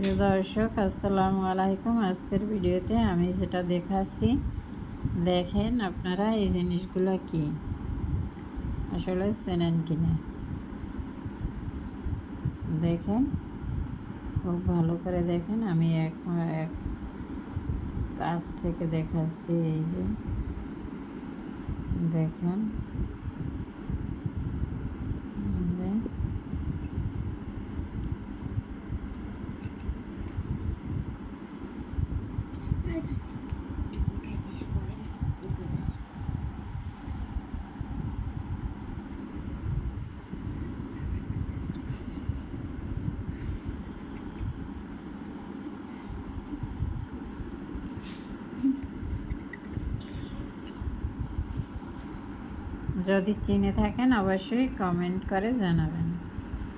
প্রিয় দর্শক, আসসালামু আলাইকুম। আজকের ভিডিওতে আমি যেটা দেখাচ্ছি, দেখেন আপনারা এই জিনিসগুলো কি আসলে চেনেন কিনা দেখেন, খুব ভালো করে দেখেন। আমি এক কাছ থেকে দেখাচ্ছি। এই যে দেখেন, এই যে যদি চিনে থাকেন অবশ্যই কমেন্ট করে জানাবেন।